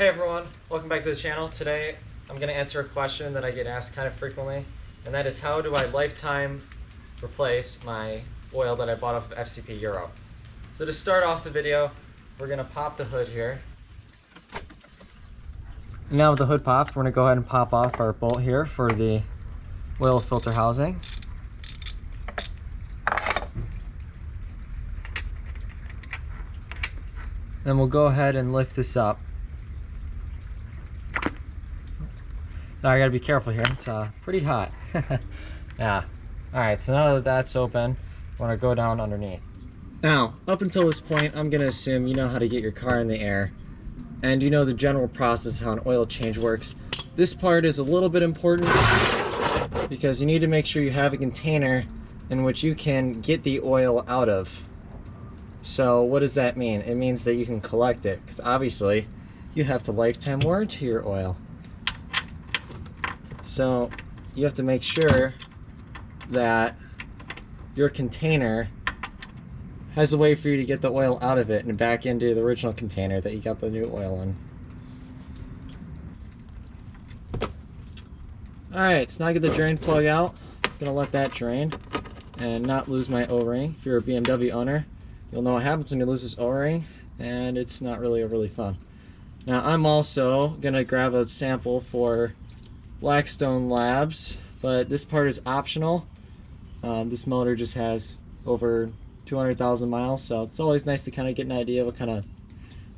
Hey everyone, welcome back to the channel. Today I'm going to answer a question that I get asked kind of frequently, and that is how do I lifetime replace my oil that I bought off of FCP Euro. So to start off the video, we're going to pop the hood here. Now with the hood popped, we're going to go ahead and pop off our bolt here for the oil filter housing. Then we'll go ahead and lift this up. Now I gotta be careful here, it's pretty hot. Yeah. Alright, so now that that's open, I want to go down underneath. Now, up until this point, I'm gonna assume you know how to get your car in the air, and you know the general process how an oil change works. This part is a little bit important because you need to make sure you have a container in which you can get the oil out of. So what does that mean? It means that you can collect it, because obviously you have to lifetime warranty your oil. So you have to make sure that your container has a way for you to get the oil out of it and back into the original container that you got the new oil in. Alright, so now I get the drain plug out. I'm gonna let that drain and not lose my O-ring. If you're a BMW owner, you'll know what happens when you lose this O-ring, and it's not really overly fun. Now I'm also gonna grab a sample for Blackstone Labs, but this part is optional. This motor just has over 200,000 miles, so it's always nice to kind of get an idea of what kind of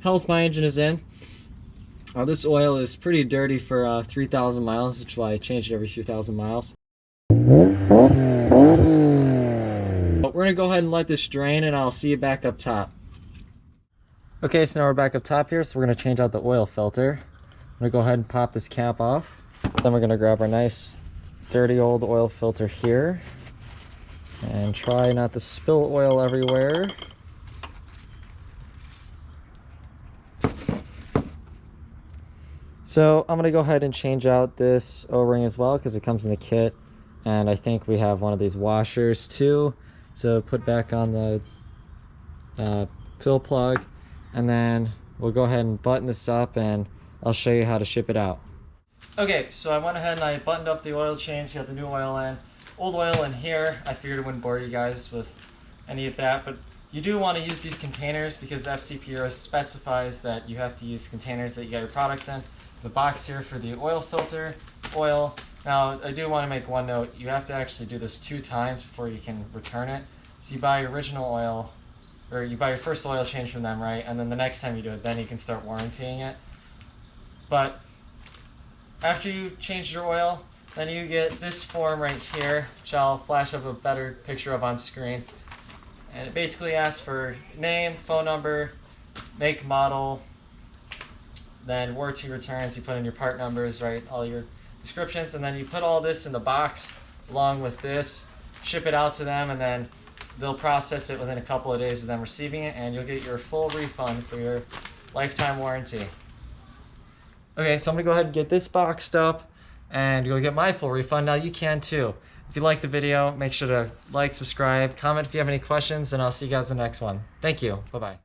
health my engine is in. This oil is pretty dirty for 3,000 miles, which is why I change it every 2,000 miles. But we're gonna go ahead and let this drain, and I'll see you back up top. Okay, so now we're back up top here, so we're gonna change out the oil filter. I'm gonna go ahead and pop this cap off. Then we're gonna grab our nice dirty old oil filter here and try not to spill oil everywhere. So I'm gonna go ahead and change out this O-ring as well, because it comes in the kit, and I think we have one of these washers too, so put back on the fill plug, and then we'll go ahead and button this up and I'll show you how to ship it out. Okay, so I went ahead and I buttoned up the oil change, got the new oil in. Old oil in here. I figured it wouldn't bore you guys with any of that, but you do want to use these containers because FCP Euro specifies that you have to use the containers that you got your products in. The box here for the oil filter, oil. Now, I do want to make one note. You have to actually do this 2 times before you can return it. So you buy your original oil, or you buy your first oil change from them, right? And then the next time you do it, then you can start warrantying it. But after you change your oil, then you get this form right here, which I'll flash up a better picture of on screen. And it basically asks for name, phone number, make, model, then warranty returns. You put in your part numbers, right, all your descriptions, and then you put all this in the box along with this, ship it out to them, and then they'll process it within a couple of days of them receiving it, and you'll get your full refund for your lifetime warranty. Okay, so I'm gonna go ahead and get this boxed up and you'll get my full refund. Now you can too. If you like the video, make sure to like, subscribe, comment if you have any questions, and I'll see you guys in the next one. Thank you. Bye-bye.